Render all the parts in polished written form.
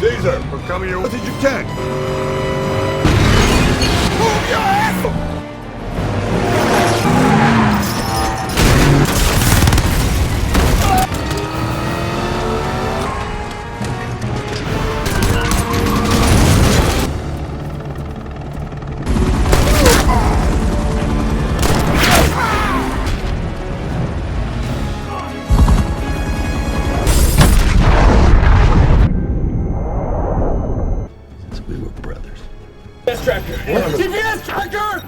Caesar, we're coming here as you can. Move your ass! GPS tracker!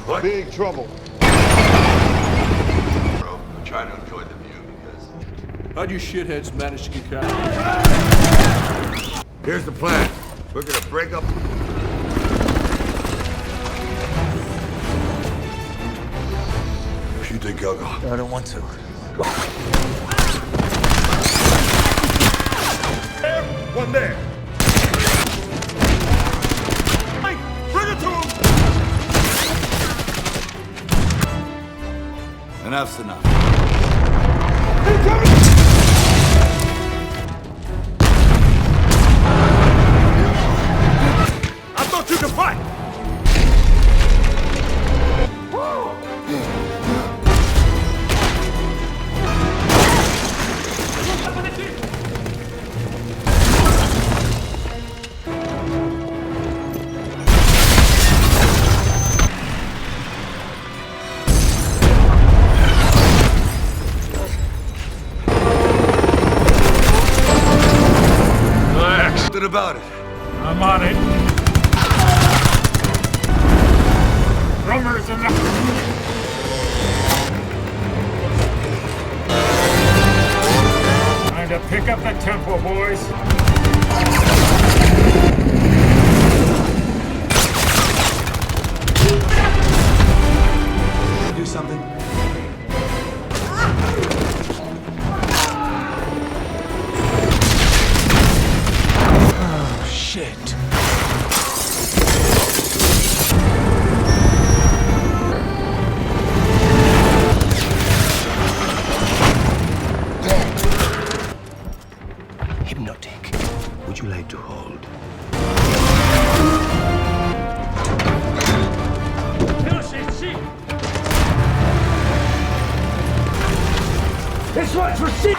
What? Big trouble. I'm trying to enjoy the view because... How'd you shitheads manage to get caught? Here's the plan. We're gonna break up. You think I'll go? I don't want to. There, one there. Hey, bring it to him. Enough's enough. Incoming! I thought you could fight. What about it? I'm on it. Rumors in the... Time to pick up the tempo, boys. Do something. Oh, shit. Hypnotic. Would you like to hold? This one's for sheep!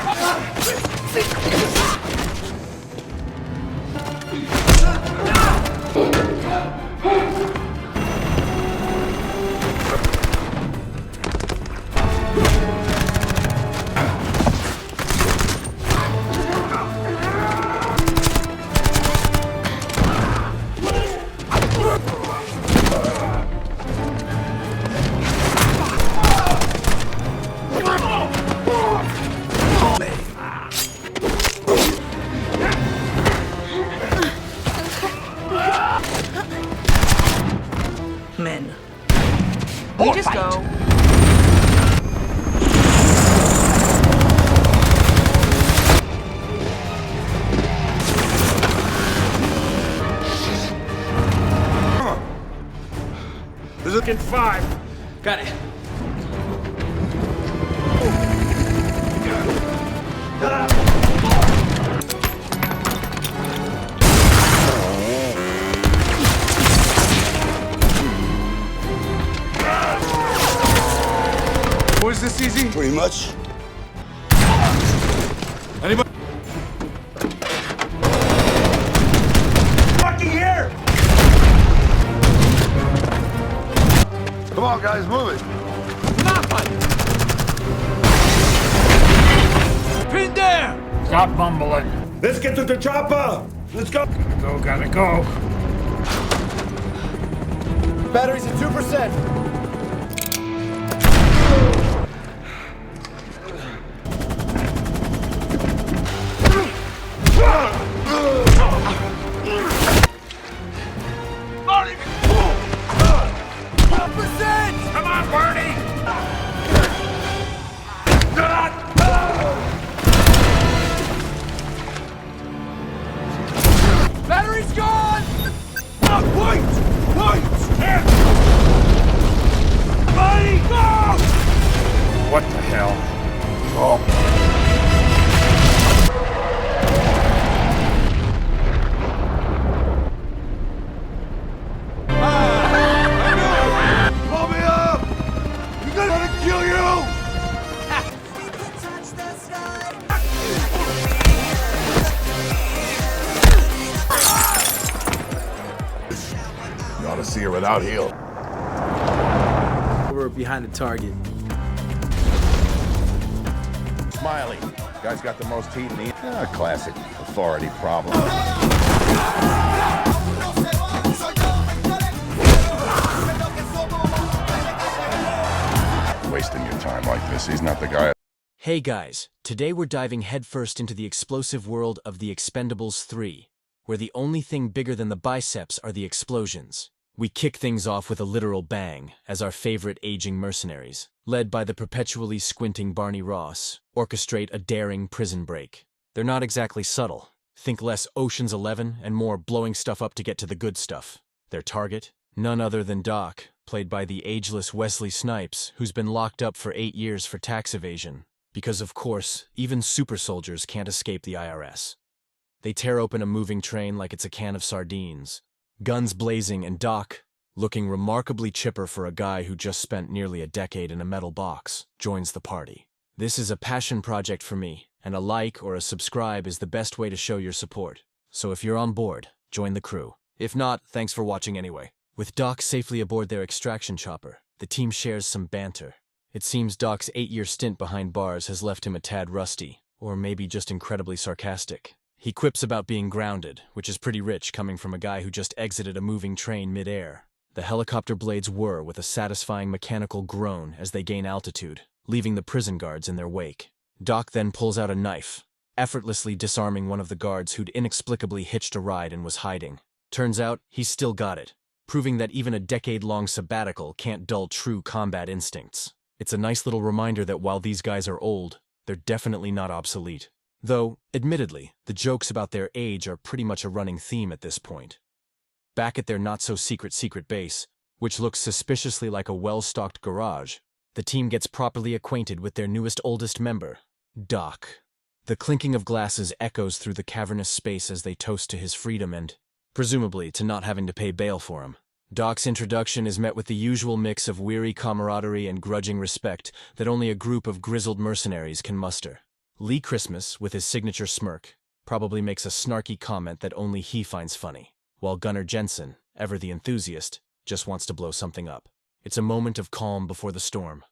Men. You just go. This is In 5. Got it. Was this easy? pretty much. Anybody? Fucking here! Come on, guys, move it. Pin down! Stop mumbling. Let's get to the chopper. Let's go. Gotta go. Batteries at 2%. Come on, Barney! gonna kill you! You ought to see her without heel. We're behind the target. Smiley. Guy's got the most heat in the... classic authority problem. Wasting your time like this. He's not the guy. Hey guys, today we're diving headfirst into the explosive world of the Expendables 3, where the only thing bigger than the biceps are the explosions. We kick things off with a literal bang, as our favorite aging mercenaries, led by the perpetually squinting Barney Ross, orchestrate a daring prison break. They're not exactly subtle. Think less Ocean's 11 and more blowing stuff up to get to the good stuff. Their target? None other than Doc, played by the ageless Wesley Snipes, who's been locked up for 8 years for tax evasion. Because of course, even super soldiers can't escape the IRS. They tear open a moving train like it's a can of sardines. Guns blazing and Doc, looking remarkably chipper for a guy who just spent nearly a decade in a metal box, joins the party. This is a passion project for me, and a like or a subscribe is the best way to show your support. So if you're on board, join the crew. If not, thanks for watching anyway. With Doc safely aboard their extraction chopper, the team shares some banter. It seems Doc's 8-year stint behind bars has left him a tad rusty, or maybe just incredibly sarcastic. He quips about being grounded, which is pretty rich coming from a guy who just exited a moving train mid-air. The helicopter blades whir with a satisfying mechanical groan as they gain altitude, leaving the prison guards in their wake. Doc then pulls out a knife, effortlessly disarming one of the guards who'd inexplicably hitched a ride and was hiding. Turns out, he's still got it, proving that even a decade-long sabbatical can't dull true combat instincts. It's a nice little reminder that while these guys are old, they're definitely not obsolete. Though, admittedly, the jokes about their age are pretty much a running theme at this point. Back at their not-so-secret base, which looks suspiciously like a well-stocked garage, the team gets properly acquainted with their newest oldest member, Doc. The clinking of glasses echoes through the cavernous space as they toast to his freedom and, presumably, to not having to pay bail for him. Doc's introduction is met with the usual mix of weary camaraderie and grudging respect that only a group of grizzled mercenaries can muster. Lee Christmas, with his signature smirk, probably makes a snarky comment that only he finds funny, while Gunnar Jensen, ever the enthusiast, just wants to blow something up. It's a moment of calm before the storm,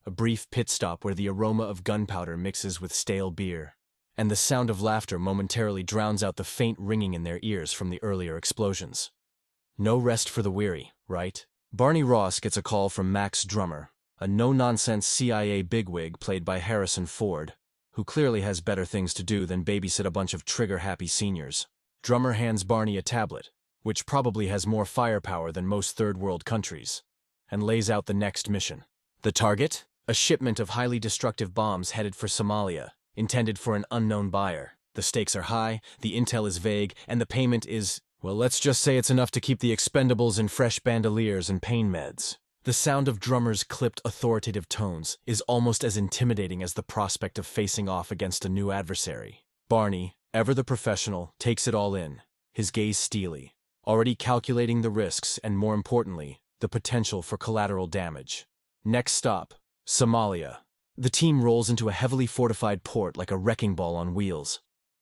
a brief pit stop where the aroma of gunpowder mixes with stale beer, and the sound of laughter momentarily drowns out the faint ringing in their ears from the earlier explosions. No rest for the weary, right? Barney Ross gets a call from Max Drummer, a no-nonsense CIA bigwig played by Harrison Ford, who clearly has better things to do than babysit a bunch of trigger-happy seniors. Drummer hands Barney a tablet, which probably has more firepower than most third-world countries, and lays out the next mission. The target? A shipment of highly destructive bombs headed for Somalia, intended for an unknown buyer. The stakes are high, the intel is vague, and the payment is, well, let's just say it's enough to keep the Expendables in fresh bandoliers and pain meds. The sound of Drummer's clipped authoritative tones is almost as intimidating as the prospect of facing off against a new adversary. Barney, ever the professional, takes it all in, his gaze steely, already calculating the risks and, more importantly, the potential for collateral damage. Next stop, Somalia. The team rolls into a heavily fortified port like a wrecking ball on wheels,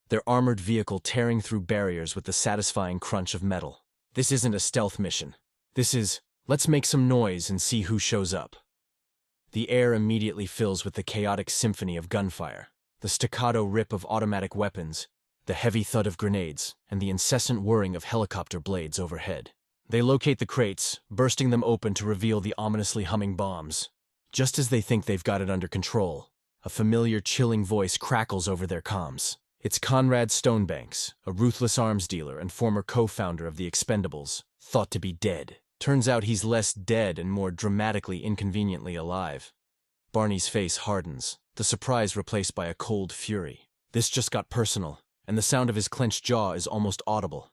their armored vehicle tearing through barriers with the satisfying crunch of metal. This isn't a stealth mission. This is, let's make some noise and see who shows up. The air immediately fills with the chaotic symphony of gunfire, the staccato rip of automatic weapons, the heavy thud of grenades, and the incessant whirring of helicopter blades overhead. They locate the crates, bursting them open to reveal the ominously humming bombs. Just as they think they've got it under control, a familiar chilling voice crackles over their comms. It's Conrad Stonebanks, a ruthless arms dealer and former co-founder of the Expendables, thought to be dead. Turns out he's less dead and more dramatically inconveniently alive. Barney's face hardens, the surprise replaced by a cold fury. This just got personal, and the sound of his clenched jaw is almost audible.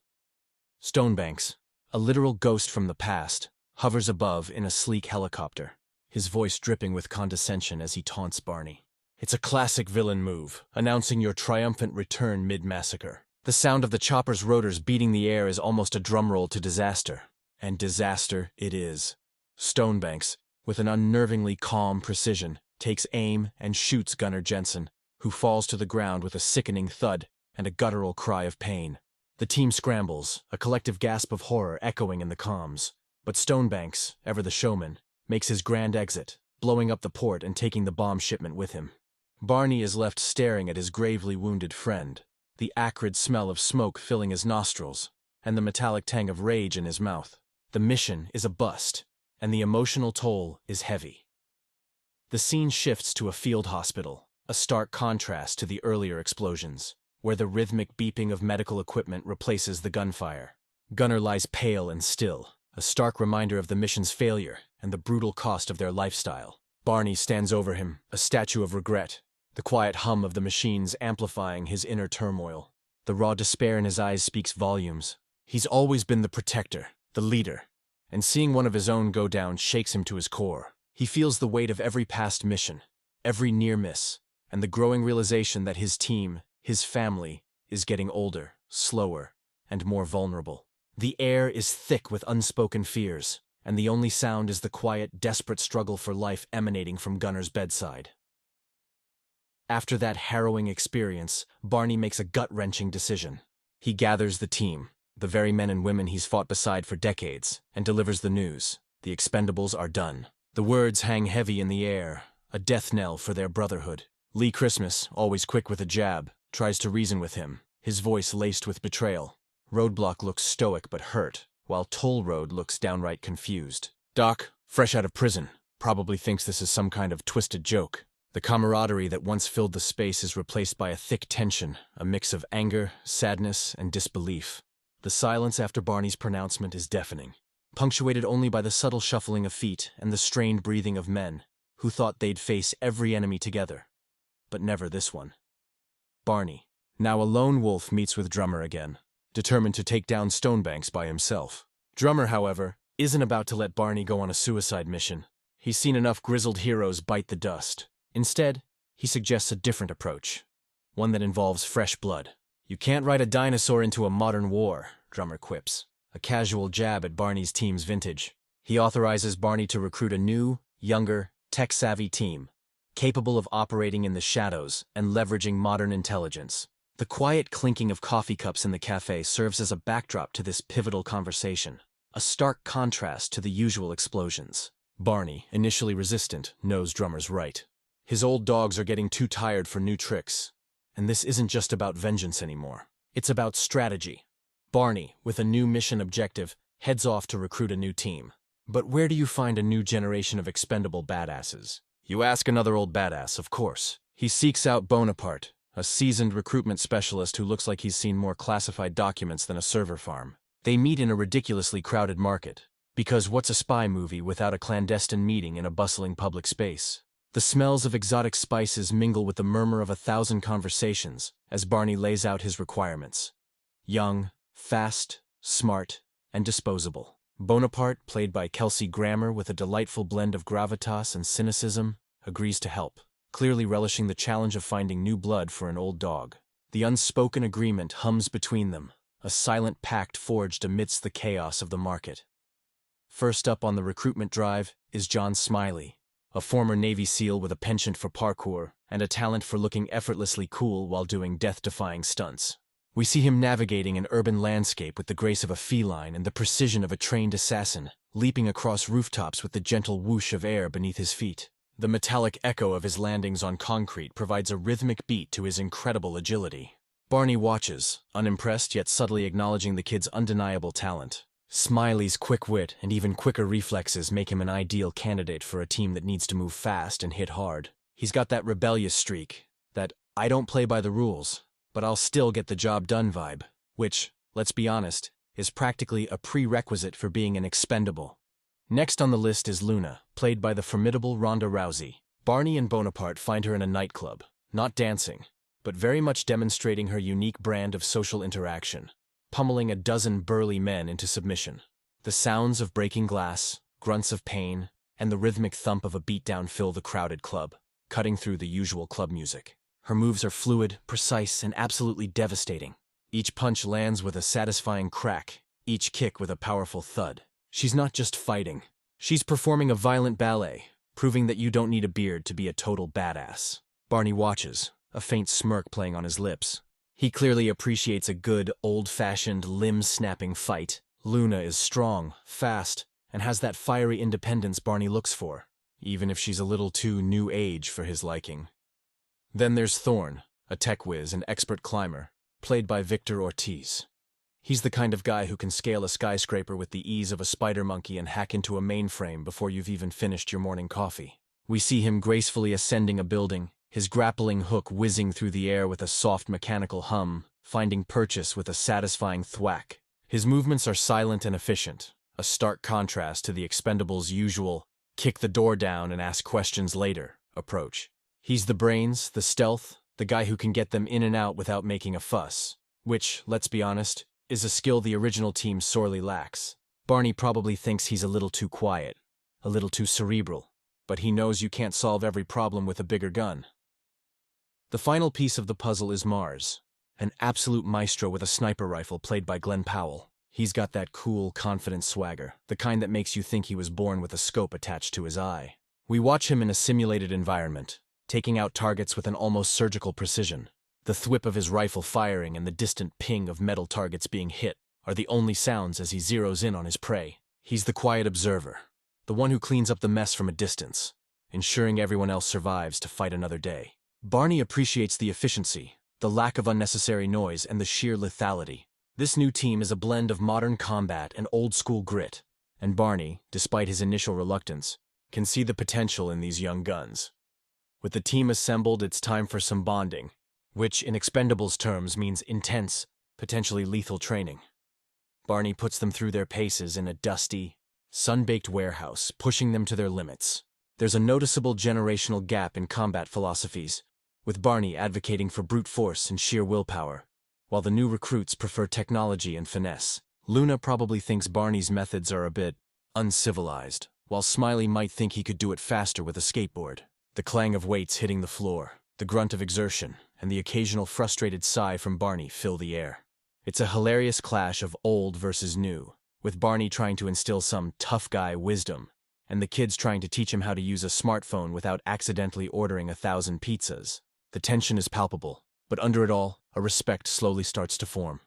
Stonebanks, a literal ghost from the past, hovers above in a sleek helicopter, his voice dripping with condescension as he taunts Barney. It's a classic villain move, announcing your triumphant return mid-massacre. The sound of the chopper's rotors beating the air is almost a drumroll to disaster. And disaster it is. Stonebanks, with an unnervingly calm precision, takes aim and shoots Gunnar Jensen, who falls to the ground with a sickening thud and a guttural cry of pain. The team scrambles, a collective gasp of horror echoing in the comms. But Stonebanks, ever the showman, makes his grand exit, blowing up the port and taking the bomb shipment with him. Barney is left staring at his gravely wounded friend, the acrid smell of smoke filling his nostrils, and the metallic tang of rage in his mouth. The mission is a bust, and the emotional toll is heavy. The scene shifts to a field hospital, a stark contrast to the earlier explosions, where the rhythmic beeping of medical equipment replaces the gunfire. Gunnar lies pale and still, a stark reminder of the mission's failure and the brutal cost of their lifestyle. Barney stands over him, a statue of regret, the quiet hum of the machines amplifying his inner turmoil. The raw despair in his eyes speaks volumes. He's always been the protector, the leader, and seeing one of his own go down shakes him to his core. He feels the weight of every past mission, every near miss, and the growing realization that his team, his family, is getting older, slower, and more vulnerable. The air is thick with unspoken fears, and the only sound is the quiet, desperate struggle for life emanating from Gunnar's bedside. After that harrowing experience, Barney makes a gut-wrenching decision. He gathers the team, the very men and women he's fought beside for decades, and delivers the news. The Expendables are done. The words hang heavy in the air, a death knell for their brotherhood. Lee Christmas, always quick with a jab, tries to reason with him, his voice laced with betrayal. Roadblock looks stoic but hurt, while Toll Road looks downright confused. Doc, fresh out of prison, probably thinks this is some kind of twisted joke. The camaraderie that once filled the space is replaced by a thick tension, a mix of anger, sadness, and disbelief. The silence after Barney's pronouncement is deafening, punctuated only by the subtle shuffling of feet and the strained breathing of men who thought they'd face every enemy together. But never this one. Barney, now a lone wolf, meets with Drummer again, determined to take down Stonebanks by himself. Drummer, however, isn't about to let Barney go on a suicide mission. He's seen enough grizzled heroes bite the dust. Instead, he suggests a different approach, one that involves fresh blood. "You can't ride a dinosaur into a modern war," Drummer quips, a casual jab at Barney's team's vintage. He authorizes Barney to recruit a new, younger, tech-savvy team, capable of operating in the shadows and leveraging modern intelligence. The quiet clinking of coffee cups in the cafe serves as a backdrop to this pivotal conversation, a stark contrast to the usual explosions. Barney, initially resistant, knows Drummer's right. His old dogs are getting too tired for new tricks, and this isn't just about vengeance anymore. It's about strategy. Barney, with a new mission objective, heads off to recruit a new team. But where do you find a new generation of expendable badasses? You ask another old badass, of course. He seeks out Bonaparte, a seasoned recruitment specialist who looks like he's seen more classified documents than a server farm. They meet in a ridiculously crowded market. Because what's a spy movie without a clandestine meeting in a bustling public space? The smells of exotic spices mingle with the murmur of 1,000 conversations as Barney lays out his requirements. Young, fast, smart, and disposable. Bonaparte, played by Kelsey Grammer with a delightful blend of gravitas and cynicism, agrees to help, clearly relishing the challenge of finding new blood for an old dog. The unspoken agreement hums between them, a silent pact forged amidst the chaos of the market. First up on the recruitment drive is John Smiley, a former Navy SEAL with a penchant for parkour and a talent for looking effortlessly cool while doing death-defying stunts. We see him navigating an urban landscape with the grace of a feline and the precision of a trained assassin, leaping across rooftops with the gentle whoosh of air beneath his feet. The metallic echo of his landings on concrete provides a rhythmic beat to his incredible agility. Barney watches, unimpressed yet subtly acknowledging the kid's undeniable talent. Smiley's quick wit and even quicker reflexes make him an ideal candidate for a team that needs to move fast and hit hard. He's got that rebellious streak, that "I don't play by the rules, but I'll still get the job done" vibe, which, let's be honest, is practically a prerequisite for being an expendable. Next on the list is Luna, played by the formidable Ronda Rousey. Barney and Bonaparte find her in a nightclub, not dancing, but very much demonstrating her unique brand of social interaction, pummeling a dozen burly men into submission. The sounds of breaking glass, grunts of pain, and the rhythmic thump of a beatdown fill the crowded club, cutting through the usual club music. Her moves are fluid, precise, and absolutely devastating. Each punch lands with a satisfying crack, each kick with a powerful thud. She's not just fighting, She's performing a violent ballet, proving that you don't need a beard to be a total badass. Barney watches, a faint smirk playing on his lips. He clearly appreciates a good, old-fashioned, limb-snapping fight. Luna is strong, fast, and has that fiery independence Barney looks for, even if she's a little too new age for his liking. Then there's Thorne, a tech whiz and expert climber, played by Victor Ortiz. He's the kind of guy who can scale a skyscraper with the ease of a spider monkey and hack into a mainframe before you've even finished your morning coffee. We see him gracefully ascending a building, his grappling hook whizzing through the air with a soft mechanical hum, finding purchase with a satisfying thwack. His movements are silent and efficient, a stark contrast to the Expendables' usual kick the door down and ask questions later approach. He's the brains, the stealth, the guy who can get them in and out without making a fuss, which, let's be honest, is a skill the original team sorely lacks. Barney probably thinks he's a little too quiet, a little too cerebral, but he knows you can't solve every problem with a bigger gun. The final piece of the puzzle is Mars, an absolute maestro with a sniper rifle played by Glenn Powell. He's got that cool, confident swagger, the kind that makes you think he was born with a scope attached to his eye. We watch him in a simulated environment, taking out targets with an almost surgical precision. The thwip of his rifle firing and the distant ping of metal targets being hit are the only sounds as he zeroes in on his prey. He's the quiet observer, the one who cleans up the mess from a distance, ensuring everyone else survives to fight another day. Barney appreciates the efficiency, the lack of unnecessary noise, and the sheer lethality. This new team is a blend of modern combat and old-school grit, and Barney, despite his initial reluctance, can see the potential in these young guns. With the team assembled, it's time for some bonding, which in Expendables terms means intense, potentially lethal training. Barney puts them through their paces in a dusty, sun-baked warehouse, pushing them to their limits. There's a noticeable generational gap in combat philosophies, with Barney advocating for brute force and sheer willpower, while the new recruits prefer technology and finesse. Luna probably thinks Barney's methods are a bit uncivilized, while Smiley might think he could do it faster with a skateboard. The clang of weights hitting the floor, the grunt of exertion, and the occasional frustrated sigh from Barney fill the air. It's a hilarious clash of old versus new, with Barney trying to instill some tough guy wisdom, and the kids trying to teach him how to use a smartphone without accidentally ordering 1,000 pizzas. The tension is palpable, but under it all, a respect slowly starts to form.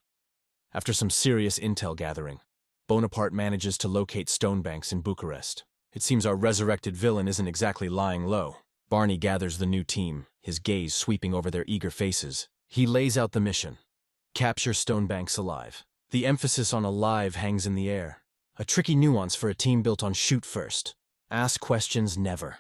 After some serious intel gathering, Bonaparte manages to locate Stonebanks in Bucharest. It seems our resurrected villain isn't exactly lying low. Barney gathers the new team, his gaze sweeping over their eager faces. He lays out the mission: capture Stonebanks alive. The emphasis on alive hangs in the air, a tricky nuance for a team built on shoot first, ask questions never.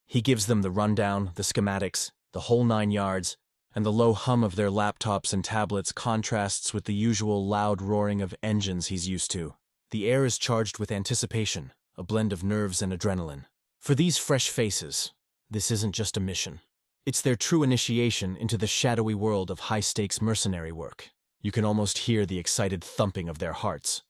He gives them the rundown, the schematics, the whole 9 yards, and the low hum of their laptops and tablets contrasts with the usual loud roaring of engines he's used to. The air is charged with anticipation, a blend of nerves and adrenaline. For these fresh faces, this isn't just a mission. It's their true initiation into the shadowy world of high-stakes mercenary work. You can almost hear the excited thumping of their hearts.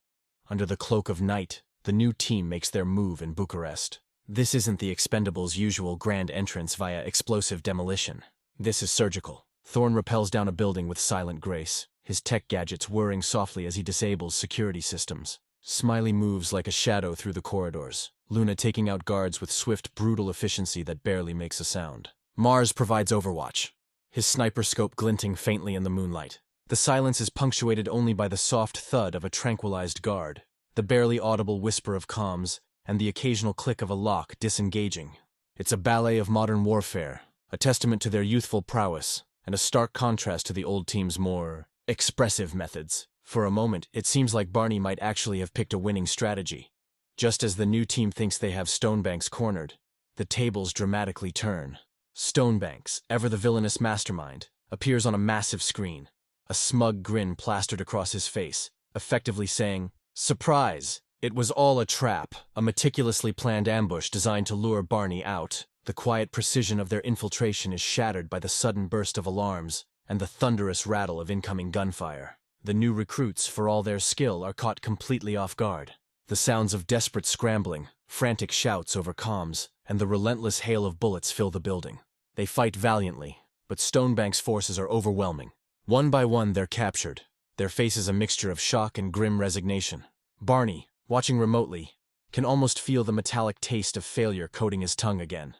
Under the cloak of night, the new team makes their move in Bucharest. This isn't the Expendables' usual grand entrance via explosive demolition. This is surgical. Thorne rappels down a building with silent grace, his tech gadgets whirring softly as he disables security systems. Smiley moves like a shadow through the corridors, Luna taking out guards with swift, brutal efficiency that barely makes a sound. Mars provides overwatch, his sniper scope glinting faintly in the moonlight. The silence is punctuated only by the soft thud of a tranquilized guard, the barely audible whisper of comms, and the occasional click of a lock disengaging. It's a ballet of modern warfare, a testament to their youthful prowess, and a stark contrast to the old team's more expressive methods. For a moment, it seems like Barney might actually have picked a winning strategy. Just as the new team thinks they have Stonebanks cornered, the tables dramatically turn. Stonebanks, ever the villainous mastermind, appears on a massive screen, a smug grin plastered across his face, effectively saying, "Surprise! It was all a trap, a meticulously planned ambush designed to lure Barney out." The quiet precision of their infiltration is shattered by the sudden burst of alarms and the thunderous rattle of incoming gunfire. The new recruits, for all their skill, are caught completely off guard. The sounds of desperate scrambling, frantic shouts over comms, and the relentless hail of bullets fill the building. They fight valiantly, but Stonebanks' forces are overwhelming. One by one, they're captured, their faces a mixture of shock and grim resignation. Barney, watching remotely, can almost feel the metallic taste of failure coating his tongue again.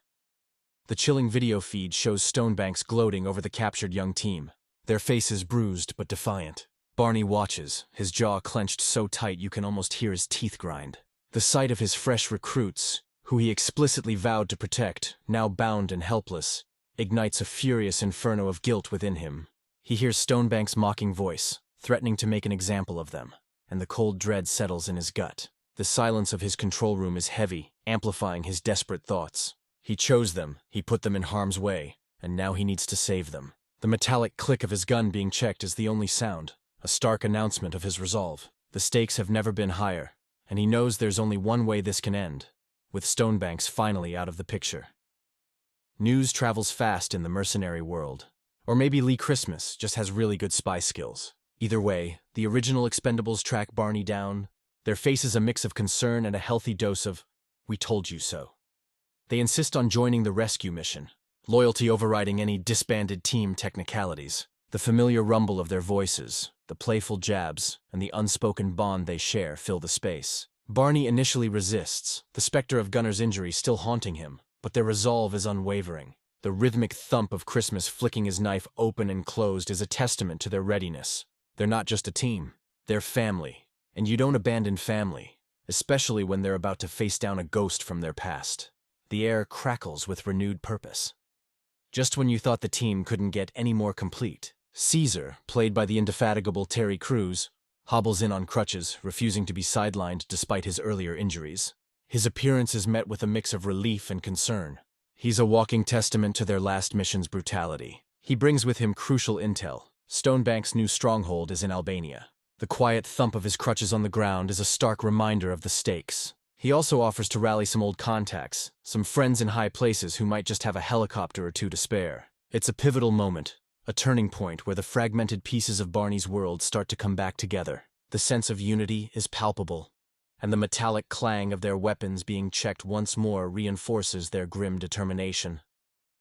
The chilling video feed shows Stonebanks gloating over the captured young team, their faces bruised but defiant. Barney watches, his jaw clenched so tight you can almost hear his teeth grind. The sight of his fresh recruits, who he explicitly vowed to protect, now bound and helpless, ignites a furious inferno of guilt within him. He hears Stonebanks' mocking voice, threatening to make an example of them, and the cold dread settles in his gut. The silence of his control room is heavy, amplifying his desperate thoughts. He chose them, he put them in harm's way, and now he needs to save them. The metallic click of his gun being checked is the only sound, a stark announcement of his resolve. The stakes have never been higher, and he knows there's only one way this can end, with Stonebanks finally out of the picture. News travels fast in the mercenary world. Or maybe Lee Christmas just has really good spy skills. Either way, the original Expendables track Barney down. Their face is a mix of concern and a healthy dose of, "We told you so." They insist on joining the rescue mission, loyalty overriding any disbanded team technicalities. The familiar rumble of their voices, the playful jabs, and the unspoken bond they share fill the space. Barney initially resists, the specter of Gunner's injury still haunting him, but their resolve is unwavering. The rhythmic thump of Christmas flicking his knife open and closed is a testament to their readiness. They're not just a team, they're family. And you don't abandon family, especially when they're about to face down a ghost from their past. The air crackles with renewed purpose. Just when you thought the team couldn't get any more complete, Caesar, played by the indefatigable Terry Crews, hobbles in on crutches, refusing to be sidelined despite his earlier injuries. His appearance is met with a mix of relief and concern. He's a walking testament to their last mission's brutality. He brings with him crucial intel. Stonebanks' new stronghold is in Albania. The quiet thump of his crutches on the ground is a stark reminder of the stakes. He also offers to rally some old contacts, some friends in high places who might just have a helicopter or two to spare. It's a pivotal moment, a turning point where the fragmented pieces of Barney's world start to come back together. The sense of unity is palpable, and the metallic clang of their weapons being checked once more reinforces their grim determination.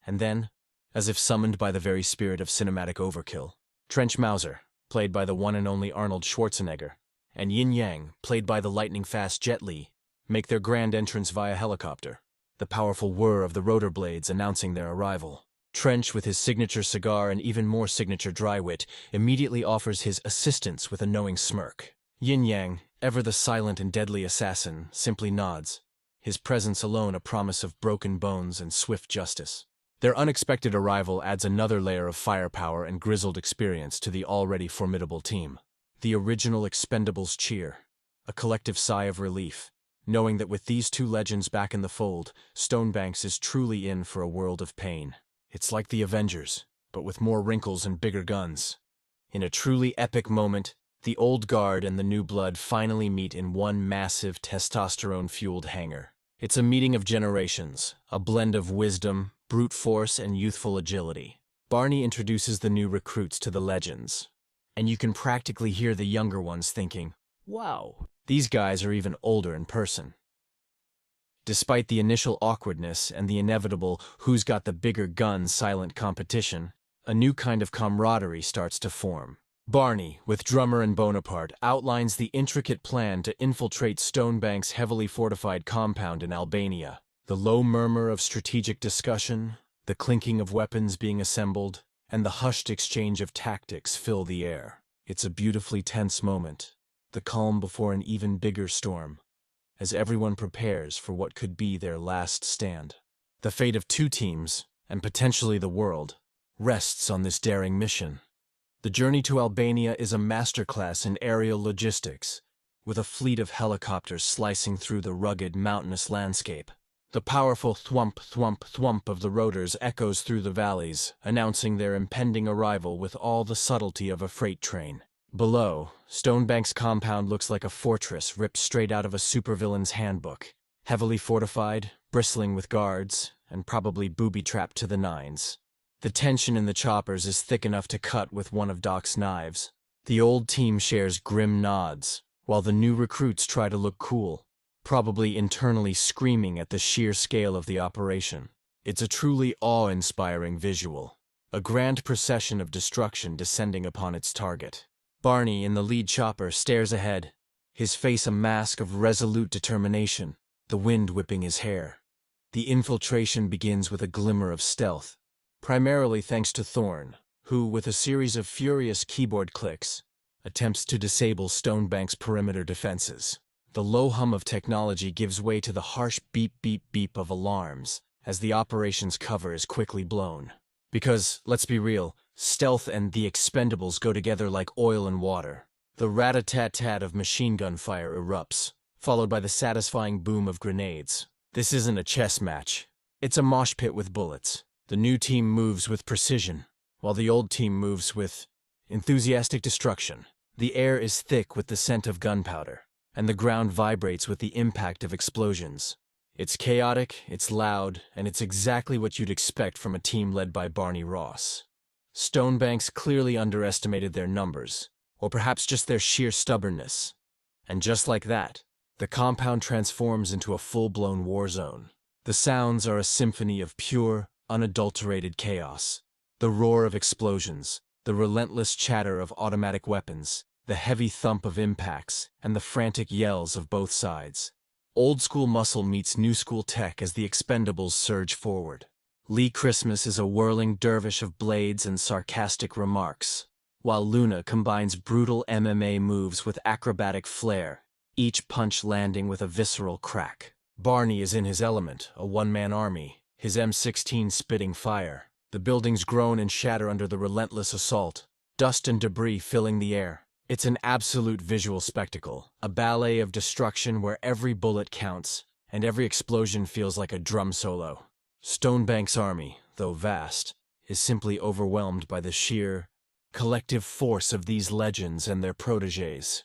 And then, as if summoned by the very spirit of cinematic overkill, Trench Mauser, played by the one and only Arnold Schwarzenegger, and Yin Yang, played by the lightning-fast Jet Li, make their grand entrance via helicopter, the powerful whir of the rotor blades announcing their arrival. Trench, with his signature cigar and even more signature dry wit, immediately offers his assistance with a knowing smirk. Yin Yang, ever the silent and deadly assassin, simply nods, his presence alone a promise of broken bones and swift justice. Their unexpected arrival adds another layer of firepower and grizzled experience to the already formidable team. The original Expendables cheer, a collective sigh of relief, knowing that with these two legends back in the fold, Stonebanks is truly in for a world of pain. It's like the Avengers, but with more wrinkles and bigger guns. In a truly epic moment, the old guard and the new blood finally meet in one massive testosterone-fueled hangar. It's a meeting of generations, a blend of wisdom, brute force, and youthful agility. Barney introduces the new recruits to the legends, and you can practically hear the younger ones thinking, "Wow, these guys are even older in person." Despite the initial awkwardness and the inevitable who's got the bigger gun silent competition, a new kind of camaraderie starts to form. Barney, with Drummer and Bonaparte, outlines the intricate plan to infiltrate Stonebanks' heavily fortified compound in Albania. The low murmur of strategic discussion, the clinking of weapons being assembled, and the hushed exchange of tactics fill the air. It's a beautifully tense moment, the calm before an even bigger storm, as everyone prepares for what could be their last stand. The fate of two teams, and potentially the world, rests on this daring mission. The journey to Albania is a masterclass in aerial logistics, with a fleet of helicopters slicing through the rugged, mountainous landscape. The powerful thwump, thwump, thwump of the rotors echoes through the valleys, announcing their impending arrival with all the subtlety of a freight train. Below, Stonebanks' compound looks like a fortress ripped straight out of a supervillain's handbook, heavily fortified, bristling with guards, and probably booby-trapped to the nines. The tension in the choppers is thick enough to cut with one of Doc's knives. The old team shares grim nods, while the new recruits try to look cool, probably internally screaming at the sheer scale of the operation. It's a truly awe-inspiring visual, a grand procession of destruction descending upon its target. Barney, in the lead chopper, stares ahead, his face a mask of resolute determination, the wind whipping his hair. The infiltration begins with a glimmer of stealth, primarily thanks to Thorne, who, with a series of furious keyboard clicks, attempts to disable Stonebanks' perimeter defenses. The low hum of technology gives way to the harsh beep-beep-beep of alarms as the operation's cover is quickly blown. Because, let's be real, stealth and the Expendables go together like oil and water. The rat-a-tat-tat of machine gun fire erupts, followed by the satisfying boom of grenades. This isn't a chess match. It's a mosh pit with bullets. The new team moves with precision, while the old team moves with enthusiastic destruction. The air is thick with the scent of gunpowder, and the ground vibrates with the impact of explosions. It's chaotic, it's loud, and it's exactly what you'd expect from a team led by Barney Ross. Stonebanks clearly underestimated their numbers, or perhaps just their sheer stubbornness. And just like that, the compound transforms into a full-blown war zone. The sounds are a symphony of pure, unadulterated chaos. The roar of explosions, the relentless chatter of automatic weapons, the heavy thump of impacts, and the frantic yells of both sides. Old-school muscle meets new-school tech as the Expendables surge forward. Lee Christmas is a whirling dervish of blades and sarcastic remarks, while Luna combines brutal MMA moves with acrobatic flair, each punch landing with a visceral crack. Barney is in his element, a one-man army, his M16 spitting fire. The buildings groan and shatter under the relentless assault, dust and debris filling the air. It's an absolute visual spectacle, a ballet of destruction where every bullet counts, and every explosion feels like a drum solo. Stonebanks' army, though vast, is simply overwhelmed by the sheer, collective force of these legends and their protégés.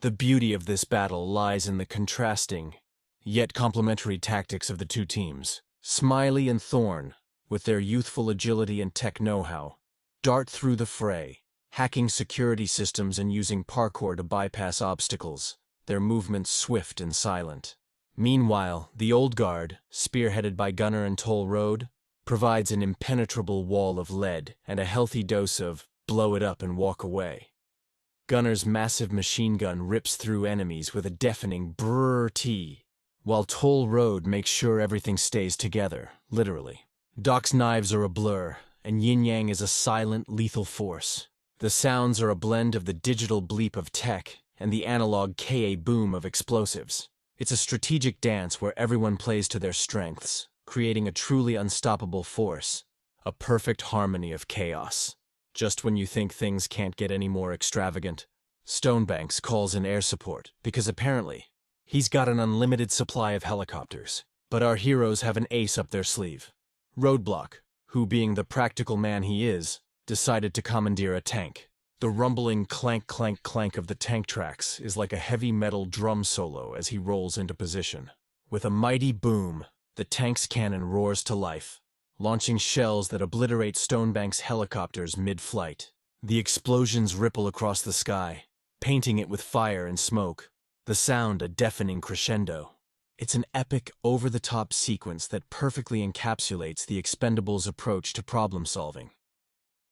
The beauty of this battle lies in the contrasting, yet complementary tactics of the two teams. Smiley and Thorne, with their youthful agility and tech know-how, dart through the fray, hacking security systems and using parkour to bypass obstacles, their movements swift and silent. Meanwhile, the Old Guard, spearheaded by Gunner and Toll Road, provides an impenetrable wall of lead and a healthy dose of blow it up and walk away. Gunner's massive machine gun rips through enemies with a deafening brrr-tee, while Toll Road makes sure everything stays together, literally. Doc's knives are a blur, and yin-yang is a silent, lethal force. The sounds are a blend of the digital bleep of tech and the analog Ka boom of explosives. It's a strategic dance where everyone plays to their strengths, creating a truly unstoppable force, a perfect harmony of chaos. Just when you think things can't get any more extravagant, Stonebanks calls in air support because apparently he's got an unlimited supply of helicopters. But our heroes have an ace up their sleeve. Roadblock, who being the practical man he is, decided to commandeer a tank. The rumbling clank-clank-clank of the tank tracks is like a heavy metal drum solo as he rolls into position. With a mighty boom, the tank's cannon roars to life, launching shells that obliterate Stonebanks' helicopters mid-flight. The explosions ripple across the sky, painting it with fire and smoke, the sound a deafening crescendo. It's an epic, over-the-top sequence that perfectly encapsulates the Expendables' approach to problem-solving.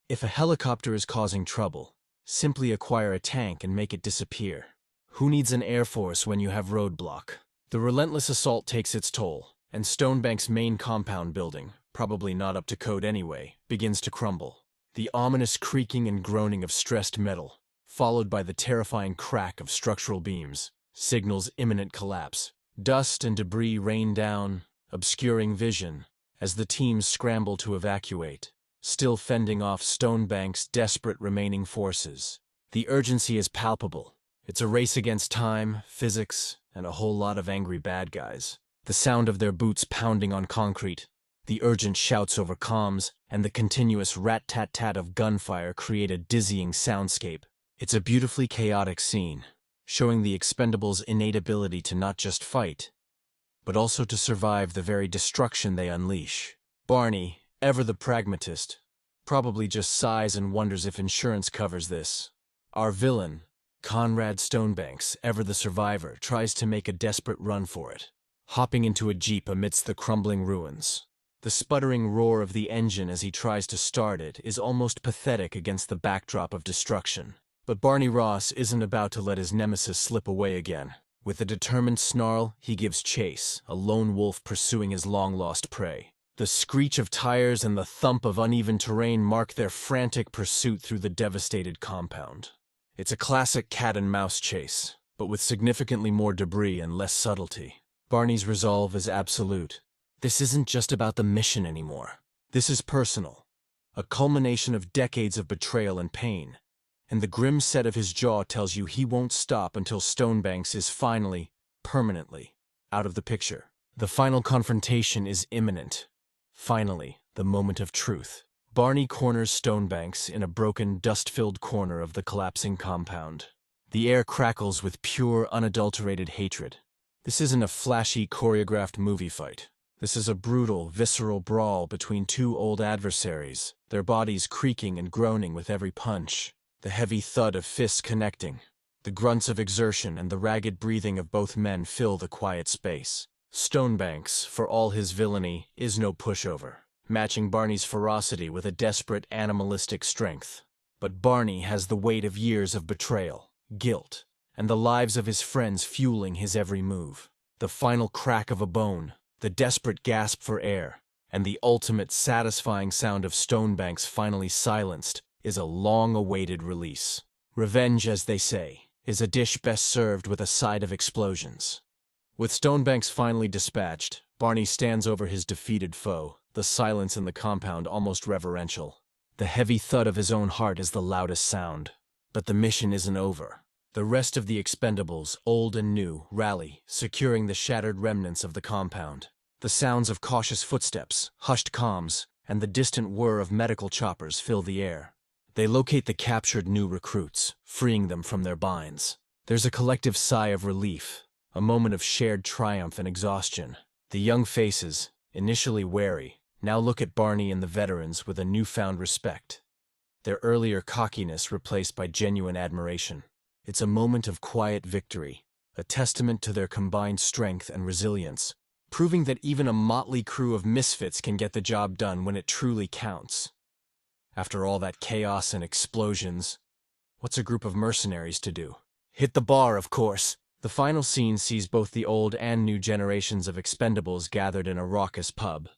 If a helicopter is causing trouble, simply acquire a tank and make it disappear. Who needs an air force when you have Roadblock? The relentless assault takes its toll, and Stonebanks' main compound building, probably not up to code anyway, begins to crumble. The ominous creaking and groaning of stressed metal, followed by the terrifying crack of structural beams, signals imminent collapse. Dust and debris rain down, obscuring vision, as the teams scramble to evacuate, still fending off Stonebanks' desperate remaining forces. The urgency is palpable. It's a race against time, physics, and a whole lot of angry bad guys. The sound of their boots pounding on concrete, the urgent shouts over comms, and the continuous rat-tat-tat of gunfire create a dizzying soundscape. It's a beautifully chaotic scene, showing the Expendables' innate ability to not just fight, but also to survive the very destruction they unleash. Barney, ever the pragmatist, probably just sighs and wonders if insurance covers this. Our villain, Conrad Stonebanks, ever the survivor, tries to make a desperate run for it, hopping into a jeep amidst the crumbling ruins. The sputtering roar of the engine as he tries to start it is almost pathetic against the backdrop of destruction. But Barney Ross isn't about to let his nemesis slip away again. With a determined snarl, he gives chase, a lone wolf pursuing his long-lost prey. The screech of tires and the thump of uneven terrain mark their frantic pursuit through the devastated compound. It's a classic cat-and-mouse chase, but with significantly more debris and less subtlety. Barney's resolve is absolute. This isn't just about the mission anymore. This is personal, a culmination of decades of betrayal and pain. And the grim set of his jaw tells you he won't stop until Stonebanks is finally, permanently, out of the picture. The final confrontation is imminent. Finally, the moment of truth. Barney corners Stonebanks in a broken, dust-filled corner of the collapsing compound. The air crackles with pure, unadulterated hatred. This isn't a flashy, choreographed movie fight. This is a brutal, visceral brawl between two old adversaries, their bodies creaking and groaning with every punch. The heavy thud of fists connecting. The grunts of exertion and the ragged breathing of both men fill the quiet space. Stonebanks, for all his villainy, is no pushover, matching Barney's ferocity with a desperate, animalistic strength. But Barney has the weight of years of betrayal, guilt, and the lives of his friends fueling his every move. The final crack of a bone, the desperate gasp for air, and the ultimate satisfying sound of Stonebanks finally silenced is a long-awaited release. Revenge, as they say, is a dish best served with a side of explosions. With Stonebanks finally dispatched, Barney stands over his defeated foe, the silence in the compound almost reverential. The heavy thud of his own heart is the loudest sound. But the mission isn't over. The rest of the Expendables, old and new, rally, securing the shattered remnants of the compound. The sounds of cautious footsteps, hushed comms, and the distant whir of medical choppers fill the air. They locate the captured new recruits, freeing them from their binds. There's a collective sigh of relief, a moment of shared triumph and exhaustion. The young faces, initially wary, now look at Barney and the veterans with a newfound respect. Their earlier cockiness replaced by genuine admiration. It's a moment of quiet victory, a testament to their combined strength and resilience, proving that even a motley crew of misfits can get the job done when it truly counts. After all that chaos and explosions, what's a group of mercenaries to do? Hit the bar, of course. The final scene sees both the old and new generations of Expendables gathered in a raucous pub,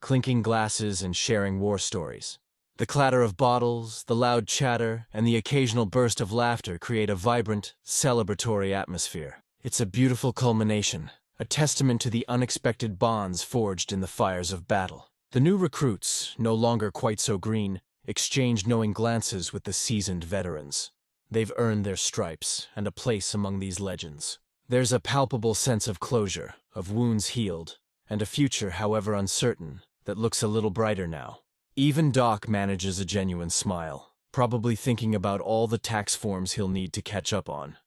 clinking glasses and sharing war stories. The clatter of bottles, the loud chatter, and the occasional burst of laughter create a vibrant, celebratory atmosphere. It's a beautiful culmination, a testament to the unexpected bonds forged in the fires of battle. The new recruits, no longer quite so green, exchange knowing glances with the seasoned veterans. They've earned their stripes and a place among these legends. There's a palpable sense of closure, of wounds healed, and a future, however uncertain, that looks a little brighter now. Even Doc manages a genuine smile, probably thinking about all the tax forms he'll need to catch up on.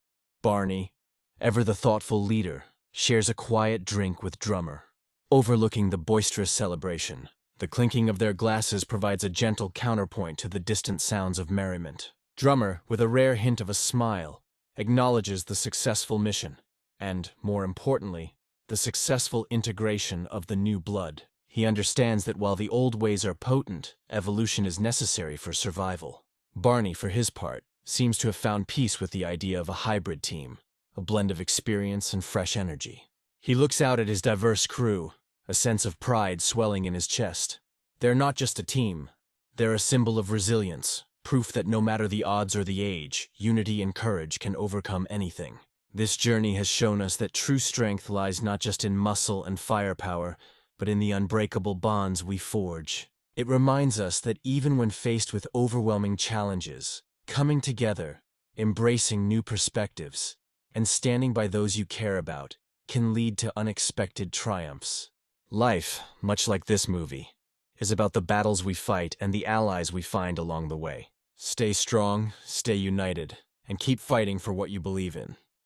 Barney, ever the thoughtful leader, shares a quiet drink with Drummer, overlooking the boisterous celebration. The clinking of their glasses provides a gentle counterpoint to the distant sounds of merriment. Drummer, with a rare hint of a smile, acknowledges the successful mission, and, more importantly, the successful integration of the new blood. He understands that while the old ways are potent, evolution is necessary for survival. Barney, for his part, seems to have found peace with the idea of a hybrid team, a blend of experience and fresh energy. He looks out at his diverse crew, a sense of pride swelling in his chest. They're not just a team. They're a symbol of resilience, proof that no matter the odds or the age, unity and courage can overcome anything. This journey has shown us that true strength lies not just in muscle and firepower, but in the unbreakable bonds we forge. It reminds us that even when faced with overwhelming challenges, coming together, embracing new perspectives, and standing by those you care about can lead to unexpected triumphs. Life, much like this movie, is about the battles we fight and the allies we find along the way. Stay strong, stay united, and keep fighting for what you believe in.